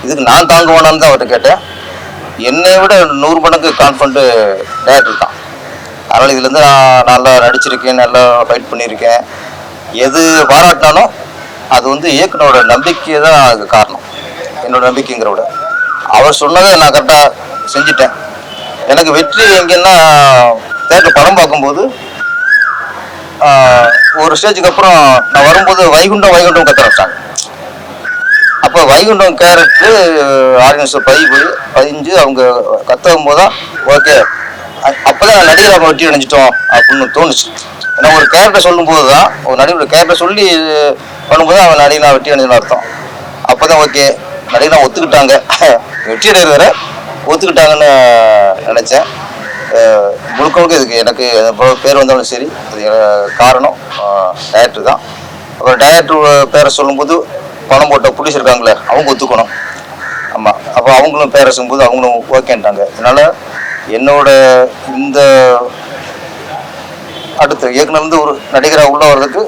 இதுக்கு நான் தாங்குவேனான்னு தான் அவர்கிட்ட கேட்டேன். என்னை விட 100 மடங்கு கான்ஃபிடென்ட்டு டேரக்டர் தான். அதனால் இதுலேருந்து நான் நல்லா நடிச்சிருக்கேன், நல்லா ஃபைட் பண்ணியிருக்கேன். எது பாராட்டினாலும் அது வந்து இயக்குனரோட நம்பிக்கை தான் அதுக்கு காரணம். என்னோட நம்பிக்கைங்கிற விட அவர் சொன்னதை நான் கரெக்டாக செஞ்சுட்டேன். எனக்கு வெற்றி எங்கன்னா தேட்டர் படம் பார்க்கும்போது ஒரு ஸ்டேஜுக்கு அப்புறம் நான் வரும்போது வைகுண்டம் வைகுண்டம் கத்த ஆரம்பிச்சாங்க. அப்போ வைகுண்டம் கேரக்டரு ஆடியன்ஸை பதிஞ்சு அவங்க கத்தும் போது தான் ஓகே, அப்போதான் நடிகர் நம்ம வெற்றி அடைஞ்சிட்டோம் அப்படின்னு தோணுச்சு. ஏன்னா ஒரு கேரக்டர் சொல்லும்போது தான், ஒரு நடிகரோட கேரக்டர் சொல்லி பண்ணும்போது அவன் நடிகனா வெற்றி அடைஞ்சுன்னு அர்த்தம். அப்போ தான் ஓகே, நடிகனா ஒத்துக்கிட்டாங்க, வெற்றி அடைகிற வரை ஒத்துக்கிட்டாங்கன்னு நினச்சேன். முழுக்க முழுக்க இதுக்கு எனக்கு பேர் வந்தாலும் சரி, அது காரணம் டைரக்டர் தான். அப்புறம் டைரக்டர் பேரை சொல்லும்போது பணம் போட்ட பிடிச்சிருக்காங்களே அவங்க ஒத்துக்கணும். ஆமாம், அப்போ அவங்களும் பேரை சொல்லும்போது அவங்களும் ஓகேன்ட்டாங்க. அதனால் என்னோட இந்த அடுத்த இயக்குனர்லேருந்து ஒரு நடிகராக உள்ள வர்றதுக்கு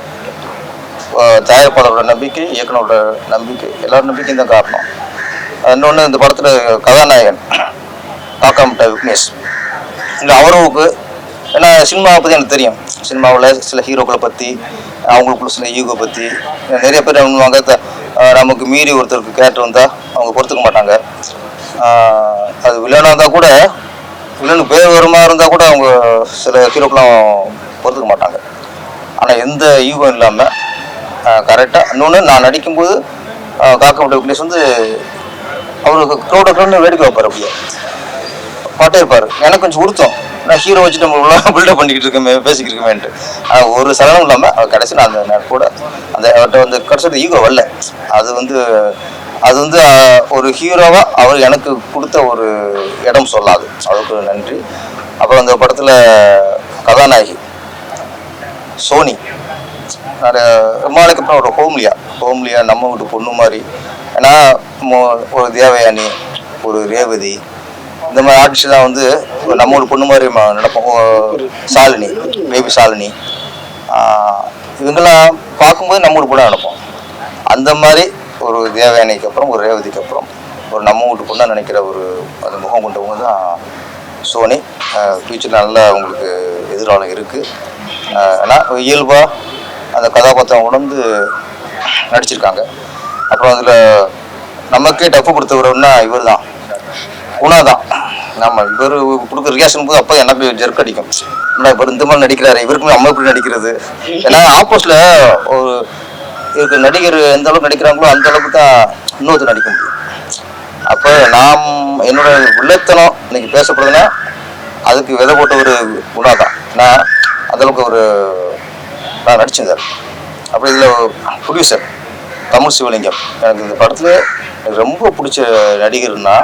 தயாரிப்பாளரோட நம்பிக்கை, இயக்குனரோட நம்பிக்கை, எல்லாரோட நம்பிக்கையும் தான் காரணம். இன்னொன்று இந்த படத்தில் கதாநாயகன் காக்காமட்ட விக்னேஷ், இந்த அவருக்கு ஏன்னா சினிமாவை பற்றி எனக்கு தெரியும். சினிமாவில் சில ஹீரோக்களை பற்றி, அவங்களுக்குள்ள சில ஈகோ பற்றி நிறைய பேர் பண்ணுவாங்க. நமக்கு மீறி ஒருத்தருக்கு கேரக்டர் வந்தால் அவங்க பொறுத்துக்க மாட்டாங்க. அது வில்லனாக இருந்தால் கூட, வில்லனுக்கு பேர் வருமா இருந்தால் கூட அவங்க சில ஹீரோக்கெலாம் பொறுத்துக்க மாட்டாங்க. ஆனால் எந்த ஈகோ இல்லாமல் கரெக்டாக. இன்னொன்று நான் நடிக்கும்போது காக்காமட்ட விக்னேஷ் வந்து அவருக்கு க்ரௌடன்னு வேடிக்கை வைப்பார், அப்படியே பாட்டே இருப்பார். எனக்கு கொஞ்சம் உறுத்தம், நான் ஹீரோ வச்சுட்டு நம்ம பில்டப் பண்ணிக்கிட்டு இருக்கேன், பேசிக்கிட்டு இருக்கேன்ட்டு. ஒரு சலனம் இல்லாமல் அவர் கடைசி நான் அந்த கூட அந்த அவர்கிட்ட வந்து கடைசி ஈகோ வரல. அது வந்து ஒரு ஹீரோவாக அவர் எனக்கு கொடுத்த ஒரு இடம் சொல்லாது, அதுக்கு நன்றி. அப்புறம் அந்த படத்தில் கதாநாயகி சோனி, நான் ரொம்ப நாளைக்கு அப்புறம் ஒரு ஹோம்லியா நம்ம வீட்டு பொண்ணு மாதிரி. ஏன்னா ஒரு தேவயானி, ஒரு ரேவதி, இந்த மாதிரி ஆர்டிஸ்ட் தான் வந்து நம்ம ஒரு பொண்ணு மாதிரி நடப்போம். சாலினி, பேபி சாலினி, இவங்கெல்லாம் பார்க்கும்போது நம்ம ஒரு பொண்ணாக நடப்போம். அந்த மாதிரி ஒரு தேவயானிக்கு அப்புறம், ஒரு ரேவதிக்கு அப்புறம் ஒரு நம்ம வீட்டு பொண்ணாக நினைக்கிற ஒரு அந்த முகம் கொண்டவங்க தான் சோனி. ஃபியூச்சர் நல்லா அவங்களுக்கு எதிர்காலம் இருக்குது. ஏன்னா இயல்பாக அந்த கதாபாத்திரம் உணர்ந்து நடிச்சிருக்காங்க. அப்புறம் அதில் நமக்கே டப்பு கொடுத்தவர்னா இவர் தான், குணா தான். நம்ம இவர் கொடுக்குற ரியாக்ஷன் போது அப்போ எனக்கு ஜெர்க் அடிக்கும். ஆனால் இப்போ இந்த மாதிரி நடிக்கிறாரு, இவருக்குமே அம்மா எப்படி நடிக்கிறது. ஏன்னா ஆப்போசிட்டில் ஒரு இவருக்கு நடிகர் எந்த அளவுக்கு நடிக்கிறாங்களோ அந்த அளவுக்கு தான் இன்னொருத்தர் நடிக்க முடியும். அப்போ நாம் என்னோட வில்லத்தனம் இன்னைக்கு பேசப்படுதுன்னா அதுக்கு விதை போட்ட ஒரு குணா தான். நான் அந்தளவுக்கு ஒரு நான் நடிச்சிருந்தார். அப்படி இதில் ப்ரொடியூசர் தமிழ் சிவலிங்கம். எனக்கு இந்த படத்தில் எனக்கு ரொம்ப பிடிச்ச நடிகர்னா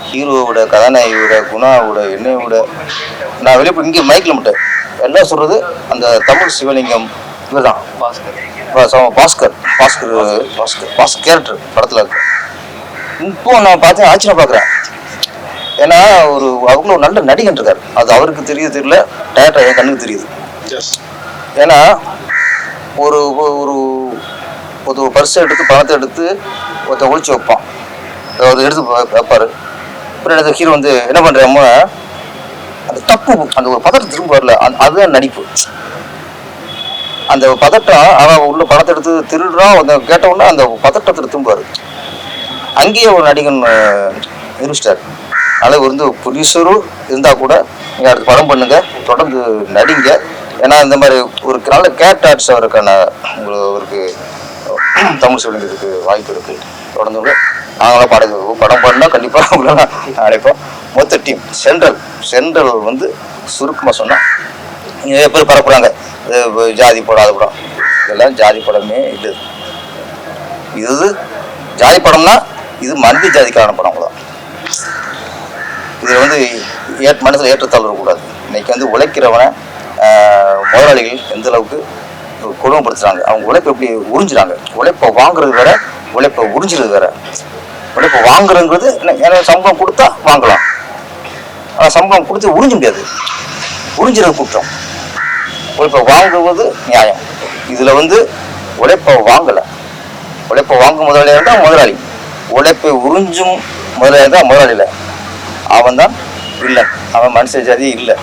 ஹீரோவோட, கதாநாயகியோட, குணாவோட, என்னையோட நான் வெளியே இங்கே மைக்கில் மட்டும் எல்லாம் சொல்கிறது அந்த தமிழ் சிவலிங்கம் இவர் தான். பாஸ்கர் கேரக்டர் படத்தில் இருக்கு. இப்போ நான் பார்த்து ஆச்சரியம் பார்க்குறேன். ஏன்னா அவங்களும் ஒரு நல்ல நடிகன் இருக்கார். அது அவருக்கு தெரியல, டேரக்டர் என் கண்ணுக்கு தெரியுது. ஏன்னா ஒரு ஒரு பர்ஸ் எடுத்து பணத்தை எடுத்து ஒருத்த ஒழிச்சு வைப்பான், அதாவது எடுத்து வைப்பார். அப்புறம் அந்த ஹீரோ வந்து என்ன பண்ணுறோமோ அந்த தப்பு, அந்த ஒரு பதட்டம் திரும்ப வரல, அதுதான் நடிப்பு. அந்த பதட்டம் அவன் உள்ள பணத்தை எடுத்து திருடுறான், அந்த கேட்டவுடனே அந்த பதட்டத்தில் திரும்புவார். அங்கேயே ஒரு நடிகன் நிரூபிச்சிட்டார். அதனால் வந்து ப்ரொடியூசரும் இருந்தால் கூட நீங்கள் அடுத்து படம் பண்ணுங்க, தொடர்ந்து நடிங்க. ஏன்னா இந்த மாதிரி ஒரு நல்ல கேரக்டர் ஆர்டிஸ்ட் அவருக்கான அவருக்கு தமிழ் சிவலிங்கத்துக்கு வாய்ப்பு இருக்குது. தொடர்ந்து நாங்களாம் படம் பண்ணால் கண்டிப்பாக அவங்களாம் அழைப்போம். மொத்த டீம் சென்ட்ரல் வந்து சுருக்கமாக சொன்னால் நிறைய பேர் பரப்புகிறாங்க ஜாதி படம், அது படம். இதெல்லாம் ஜாதி படமே இல்லை. இது ஜாதி படம்னா இது மந்திய ஜாதிக்கான படம் தான். இதில் வந்து மனசில் ஏற்றத்தாழ்வு இருக்கக்கூடாது. இன்னைக்கு வந்து உழைக்கிறவனை முதலாளிகள் எந்த அளவுக்கு கொடுமைப்படுத்துறாங்க, அவங்க உழைப்பை எப்படி உறிஞ்சுறாங்க. உழைப்பை வாங்குறது வேற, உழைப்பை உறிஞ்சுறது வேற. உழைப்பை வாங்குறதுங்கிறது ஏன்னா சம்பளம் கொடுத்தா வாங்கலாம், ஆனால் சம்பளம் கொடுத்து உறிஞ்ச முடியாது, உறிஞ்சுறது குற்றம். உழைப்பை வாங்குவது நியாயம். இதில் வந்து உழைப்பை வாங்கலை, உழைப்பை வாங்கும் முதலாளியாக இருந்தால் முதலாளி, உழைப்பை உறிஞ்சும் முதலாளியாக தான் முதலாளி இல்லை, அவன் தான் வில்லன். அவன் மனுஷ ஜாதி இல்லை.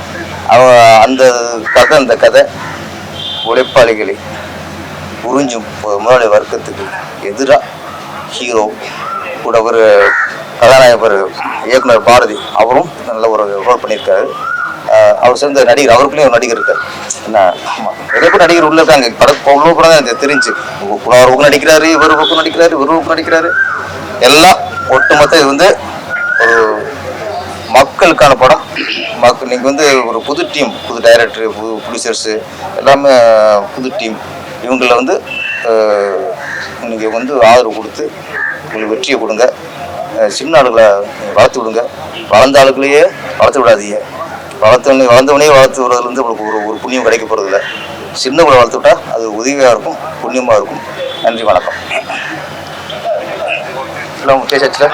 அந்த கதை உழைப்பாளிகளை உறிஞ்சும் ஒரு முதலாளி வர்க்கத்துக்கு எதிராக ஹீரோ கூட ஒரு கதாநாயகர் இயக்குனர் பாரதி அவரும் நல்ல ஒரு ரோல் பண்ணியிருக்காரு. அவர் சேர்ந்த நடிகர், அவருக்குள்ளேயும் ஒரு நடிகர் இருக்கார். என்ன நிறைய பேர் நடிகர் உள்ள இருக்காங்க. படம் தான் எனக்கு தெரிஞ்சு ஒரு நடிக்கிறாரு, இவர் பக்கம் நடிக்கிறாரு, இவர் பக்கம் நடிக்கிறாரு. எல்லாம் ஒட்டுமொத்த இது வந்து ஒரு மக்களுக்கான படம். நீங்கள் வந்து ஒரு புது டீம், புது டைரக்டரு, புது ப்ரொடியூசர்ஸு எல்லாமே புது டீம். இவங்களில் வந்து நீங்கள் வந்து ஆதரவு கொடுத்து உங்களுக்கு வெற்றியை கொடுங்க. சின்ன ஆளுகளை வளர்த்து விடுங்க. வளர்ந்த ஆளுகளையே வளர்த்து விடாதீங்க. வளர்ந்தவனே வளர்த்து விடுறதுலேருந்து உங்களுக்கு ஒரு புண்ணியம் கிடைக்க போகிறதில்ல. சின்னவங்களை வளர்த்து விட்டா அது உதவியாக இருக்கும், புண்ணியமாக இருக்கும். நன்றி, வணக்கம். இல்லை பேசாச்சுல.